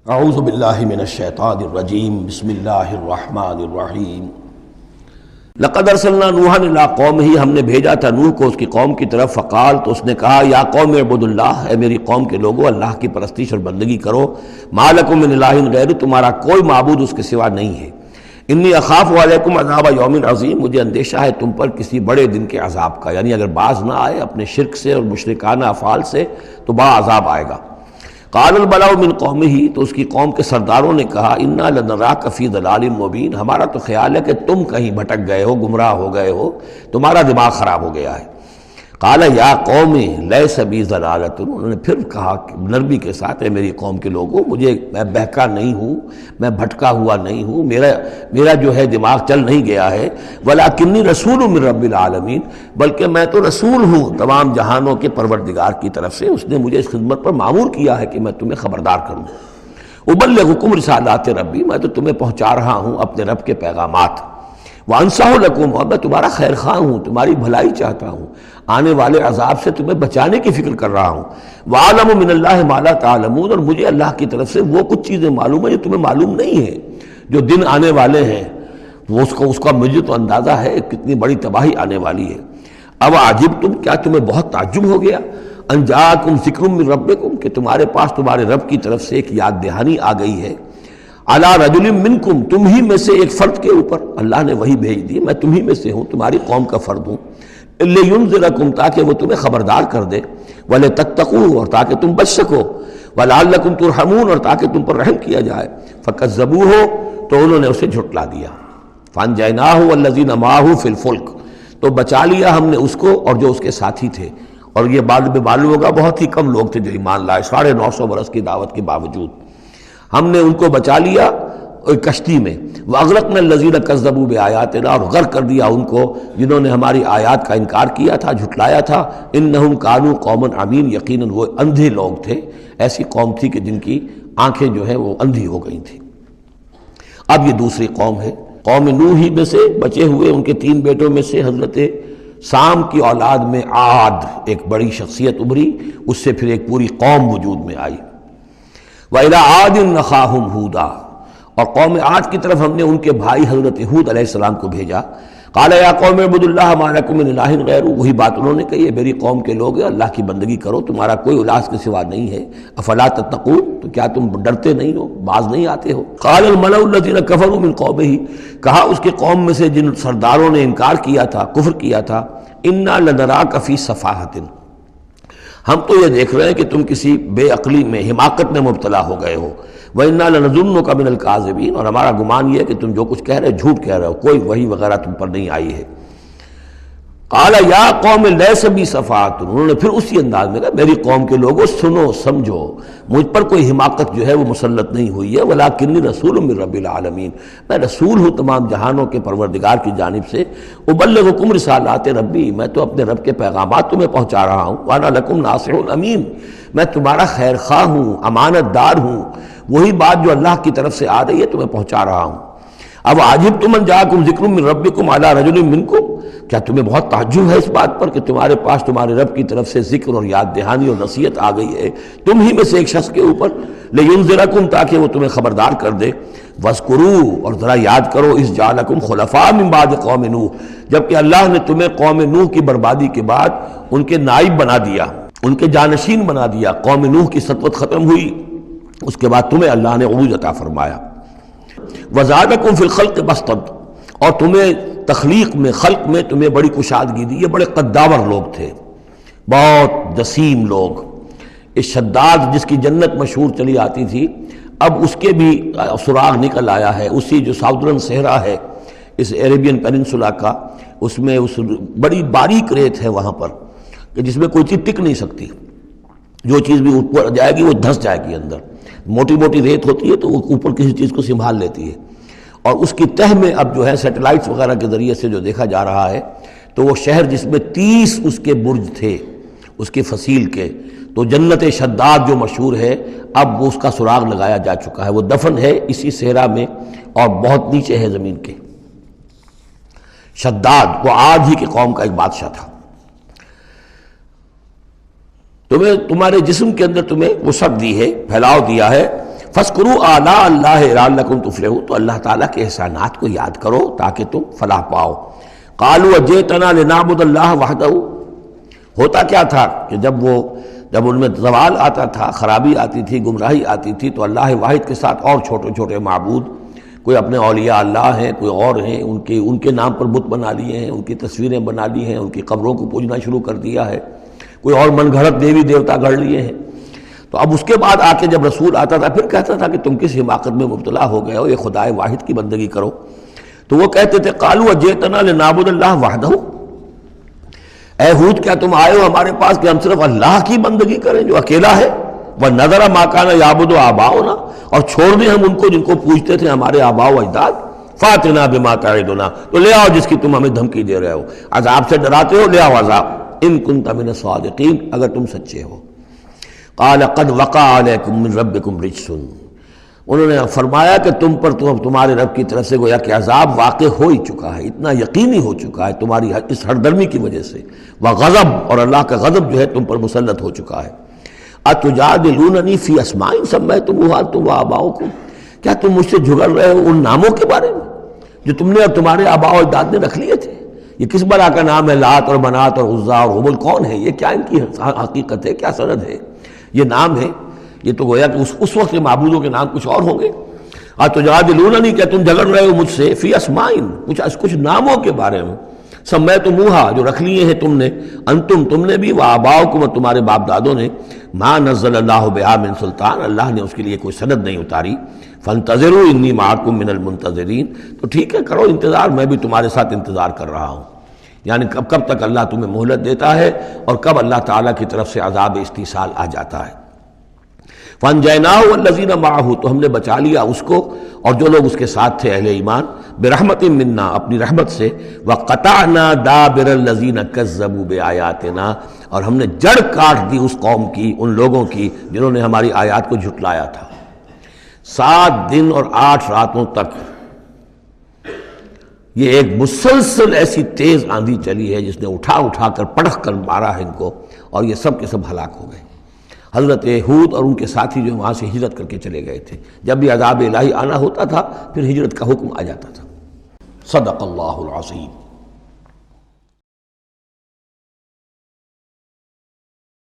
اعوذ باللہ من الشیطان الرجیم بسم اللہ الرحمن الرحیم لقد ارسلنا نوحا الی قومہ، ہم نے بھیجا تھا نوح کو اس کی قوم کی طرف، فقال تو اس نے کہا یا قوم اعبدوا اللہ، اے میری قوم کے لوگو اللہ کی پرستش اور بندگی کرو، ما لکم من الہ غیرہ، تمہارا کوئی معبود اس کے سوا نہیں ہے، انی اخاف علیکم عذاب یوم عظیم، مجھے اندیشہ ہے تم پر کسی بڑے دن کے عذاب کا، یعنی اگر باز نہ آئے اپنے شرک سے اور مشرکانہ افعال سے تو بڑا عذاب آئے گا۔ قال الملأ من قومہ، تو اس کی قوم کے سرداروں نے کہا انا لنراک فی ضلال مبین، ہمارا تو خیال ہے کہ تم کہیں بھٹک گئے ہو، گمراہ ہو گئے ہو، تمہارا دماغ خراب ہو گیا ہے۔ قال یا قوم لیس بی ضلالۃ، انہوں نے پھر کہا نرمی کے ساتھ، اے میری قوم کے لوگوں، میں بہکا نہیں ہوں، میں بھٹکا ہوا نہیں ہوں، میرا جو ہے دماغ چل نہیں گیا ہے، ولکنی رسول من رب العالمین، بلکہ میں تو رسول ہوں تمام جہانوں کے پروردگار کی طرف سے، اس نے مجھے اس خدمت پر مامور کیا ہے کہ میں تمہیں خبردار کروں۔ ابلغکم رسالات ربی، میں تو تمہیں پہنچا رہا ہوں اپنے رب کے پیغامات، وانصح لکم، اور میں تمہارا خیر خواہ ہوں، تمہاری بھلائی چاہتا ہوں، آنے والے عذاب سے تمہیں بچانے کی فکر کر رہا ہوں۔ وَأَعْلَمُ مِنَ اللَّهِ مَا لَا تَعْلَمُونَ، اور مجھے اللہ کی طرف سے وہ کچھ چیزیں معلوم ہیں جو تمہیں معلوم نہیں ہیں، جو دن آنے والے ہیں وہ اس کا مجھے تو اندازہ ہے کتنی بڑی تباہی آنے والی ہے۔ اب عجبتم، کیا تمہیں بہت تعجب ہو گیا، ان جاءکم ذکر من ربکم، کہ تمہارے پاس تمہارے رب کی طرف سے ایک یاد دہانی آ گئی ہے، علی رجل منکم، تم ہی میں سے ایک فرد کے اوپر اللہ نے وہی بھیج دی، میں تم ہی میں سے ہوں، تمہاری قوم کا فرد ہوں، لینذرکم، تاکہ وہ تمہیں خبردار کر دے، ولتتقوا، اور تاکہ تم بچ سکو، ولعلکم ترحمون، اور تاکہ تم پر رحم کیا جائے۔ فکذبوہ، تو انہوں نے اسے جھٹلا دیا، فانجیناہ والذین معہ فی الفلک، تو بچا لیا ہم نے اس کو اور جو اس کے ساتھی تھے، اور یہ بعد میں معلوم ہوگا بہت ہی کم لوگ تھے جو ایمان لائے 950 برس کی دعوت کے باوجود، ہم نے ان کو بچا لیا کشتی میں۔ وَأَغْرَقْنَا الَّذِينَ كَذَّبُوا بِآيَاتِنَا، اور غرق کر دیا ان کو جنہوں نے ہماری آیات کا انکار کیا تھا، جھٹلایا تھا۔ إِنَّهُمْ كَانُوا قَوْمًا عَمِينَ، یقیناً وہ اندھے لوگ تھے، ایسی قوم تھی کہ جن کی آنکھیں جو ہیں وہ اندھی ہو گئی تھیں۔ اب یہ دوسری قوم ہے، قوم نوح ہی میں سے بچے ہوئے ان کے 3 بیٹوں میں سے حضرت سام کی اولاد میں عاد ایک بڑی شخصیت ابھری، اس سے پھر ایک پوری قوم وجود میں آئی۔ وَإِلَىٰ عَادٍ أَخَاهُمْ هُودًا، اور قوم عاد کی طرف ہم نے ان کے بھائی حضرت ہود علیہ السلام کو بھیجا۔ قال یا قوم اعبدوا اللہ ما لکم من الہ غیرہ، وہی بات انہوں نے کہی ہے، میری قوم کے لوگ اللہ کی بندگی کرو، تمہارا کوئی الہ کے سوا نہیں ہے، افلا تتقون، تو کیا تم ڈرتے نہیں ہو، باز نہیں آتے ہو۔ قال الملأ الذین کفروا من قومہ، کہا اس کے قوم میں سے جن سرداروں نے انکار کیا تھا، کفر کیا تھا، انا لنراک فی صفاحۃ، ہم تو یہ دیکھ رہے ہیں کہ تم کسی بے عقلی میں، حماقت میں مبتلا ہو گئے ہو، وَإِنَّا لَنَظُنُّكَ مِنَ الْكَاذِبِينَ، اور ہمارا گمان یہ ہے کہ تم جو کچھ کہہ رہے جھوٹ کہہ رہے ہو، کوئی وحی وغیرہ تم پر نہیں آئی ہے۔ قَالَ يَا قَوْمِ لَيْسَ بِي صَفَاحَةٌ، انہوں نے پھر اسی انداز میں کہا میری قوم کے لوگوں سنو سمجھو، مجھ پر کوئی حماقت جو ہے وہ مسلط نہیں ہوئی ہے، وَلَٰكِنِّي رَسُولٌ مِّن رَّبِّ الْعَالَمِينَ، میں رسول ہوں تمام جہانوں کے پروردگار کی جانب سے، أُبَلِّغُكُمْ رِسَالَاتِ رَبِّي، میں تو اپنے رب کے پیغامات تمہیں پہنچا رہا ہوں، وَأَنَا لَكُمْ نَاصِحٌ أَمِينٌ، میں تمہارا خیر خواہ ہوں، امانت دار ہوں، وہی بات جو اللہ کی طرف سے آ رہی ہے تمہیں پہنچا رہا ہوں۔ اب عجبتم ان جاءکم ذکر من ربکم علی رجل منکم، کیا تمہیں بہت تعجب ہے اس بات پر کہ تمہارے پاس تمہارے رب کی طرف سے ذکر اور یاد دہانی اور نصیحت آ گئی ہے تم ہی میں سے ایک شخص کے اوپر، لینذرکم، تاکہ وہ تمہیں خبردار کر دے، واذکروا، اور ذرا یاد کرو، اذ جعلکم خلفاء من بعد قوم نوح، جبکہ اللہ نے تمہیں قوم نوح کی بربادی کے بعد ان کے نائب بنا دیا، ان کے جانشین بنا دیا، قوم نوح کی سطوت ختم ہوئی، اس کے بعد تمہیں اللہ نے عروج عطا فرمایا۔ وزادکم فی الخلق بسطا، اور تمہیں تخلیق میں، خلق میں تمہیں بڑی کشادگی دی، یہ بڑے قداور لوگ تھے، بہت جسیم لوگ، اس شداد جس کی جنت مشہور چلی آتی تھی، اب اس کے بھی سراغ نکل آیا ہے، اسی جو ساؤدرن صحرا ہے اس عربین پیننسولا کا، اس میں اس بڑی باریک ریت ہے وہاں پر کہ جس میں کوئی چیز ٹک نہیں سکتی، جو چیز بھی اوپر جائے گی وہ دھس جائے گی اندر، موٹی موٹی ریت ہوتی ہے تو وہ اوپر کسی چیز کو سنبھال لیتی ہے، اور اس کی تہ میں اب جو ہے سیٹلائٹس وغیرہ کے ذریعے سے جو دیکھا جا رہا ہے، تو وہ شہر جس میں 30 اس کے برج تھے اس کے فصیل کے، تو جنت شداد جو مشہور ہے اب وہ اس کا سراغ لگایا جا چکا ہے، وہ دفن ہے اسی صحرا میں اور بہت نیچے ہے زمین کے۔ شداد وہ عاد ہی کی قوم کا ایک بادشاہ تھا۔ تمہیں تمہارے جسم کے اندر تمہیں وسعت دی ہے، پھیلاؤ دیا ہے، فَاذْكُرُوا آلَاءَ اللَّهِ لَعَلَّكُمْ تُفْلِحُونَ، تو اللہ تعالیٰ کے احسانات کو یاد کرو تاکہ تم فلاح پاؤ۔ قَالُوا أَجِئْتَنَا لِنَعْبُدَ اللَّهَ وَحْدَهُ، ہوتا کیا تھا کہ جب ان میں زوال آتا تھا، خرابی آتی تھی، گمراہی آتی تھی، تو اللہ واحد کے ساتھ اور چھوٹے چھوٹے معبود، کوئی اپنے اولیاء اللہ ہیں، کوئی اور ہیں، ان کے نام پر بت بنا لیے ہیں، ان کی تصویریں بنا لی ہیں، ان کی قبروں کو پوجنا شروع کر دیا ہے، کوئی اور من گھڑت دیوی دیوتا گڑھ لیے ہیں۔ تو اب اس کے بعد آ کے جب رسول آتا تھا پھر کہتا تھا کہ تم کس حماقت میں مبتلا ہو گئے ہو، یہ خدائے واحد کی بندگی کرو۔ تو وہ کہتے تھے قالوا اجئتنا لنعبد اللہ وحدہ، اے ہود کیا تم آئے ہو ہمارے پاس کہ ہم صرف اللہ کی بندگی کریں جو اکیلا ہے، وَنَذَرَ مَا كَانَ يَعْبُدُ آبَاؤُنَا، اور چھوڑ دیں ہم ان کو جن کو پوجتے تھے ہمارے آباء و اجداد، فَأْتِنَا بِمَا تَعِدُنَا، تو لے آؤ جس کی تم ہمیں دھمکی دے رہے ہو، عذاب سے ڈراتے ہو، لے آؤ عذاب، إِن كُنتَ مِنَ الصَّادِقِينَ، اگر تم سچے ہو۔ قَالَ قَدْ وَقَعَ عَلَيْكُم مِّن رَّبِّكُمْ رِجْسٌ، انہوں نے فرمایا کہ تم پر تمہارے رب کی طرف سے گویا کہ عذاب واقع ہو ہی چکا ہے، اتنا یقینی ہو چکا ہے تمہاری اس ہردرمی کی وجہ سے، وغضب، اور اللہ کا غضب جو ہے تم پر مسلط ہو چکا ہے۔ اتجادلوننی فی اسماء سمیتموها انتم وآباؤکم، کیا تم مجھ سے جھگڑ رہے ہو ان ناموں کے بارے میں جو تم نے اور تمہارے آباء و اجداد نے رکھ لیے تھے؟ یہ کس بلا کا نام ہے؟ لات اور منات اور عزا اور ہبل کون ہے یہ؟ کیا ان کی حقیقت ہے؟ کیا سند ہے؟ یہ نام ہے، یہ تو گویا کہ اس وقت کے معبودوں کے نام کچھ اور ہوں گے۔ اتجادلوننی، کیا تم جھگڑ رہے ہو مجھ سے فی اسماء، کچھ ناموں کے بارے میں، سمیتموہا جو رکھ لیے ہیں تم نے، انتم تم نے بھی، وآباؤکم اور تمہارے باپ دادوں نے، ما نزل اللہ بہا من سلطان، اللہ نے اس کے لیے کوئی سند نہیں اتاری، فانتظروا انی معکم من المنتظرین، تو ٹھیک ہے کرو انتظار، میں بھی تمہارے ساتھ انتظار کر رہا ہوں۔ یعنی کب تک اللہ تمہیں مہلت دیتا ہے اور کب اللہ تعالیٰ کی طرف سے عذاب استیصال آ جاتا ہے۔ فَأَنْجَيْنَاهُ وَالَّذِينَ مَعَهُ، تو ہم نے بچا لیا اس کو اور جو لوگ اس کے ساتھ تھے اہل ایمان، بِرَحْمَةٍ مِنَّا، اپنی رحمت سے، وَقَطَعْنَا دَابِرَ الَّذِينَ كَذَّبُوا بِآيَاتِنَا، اور ہم نے جڑ کاٹ دی اس قوم کی، ان لوگوں کی جنہوں نے ہماری آیات کو جھٹلایا تھا۔ 7 دن اور 8 راتوں تک یہ ایک مسلسل ایسی تیز آندھی چلی ہے جس نے اٹھا کر پٹخ کر مارا ہے ان کو، اور یہ سب کے سب ہلاک ہو گئے۔ حضرت ہود اور ان کے ساتھی جو وہاں سے ہجرت کر کے چلے گئے تھے، جب بھی عذاب الہی آنا ہوتا تھا پھر ہجرت کا حکم آ جاتا تھا۔ صدق اللہ العظیم۔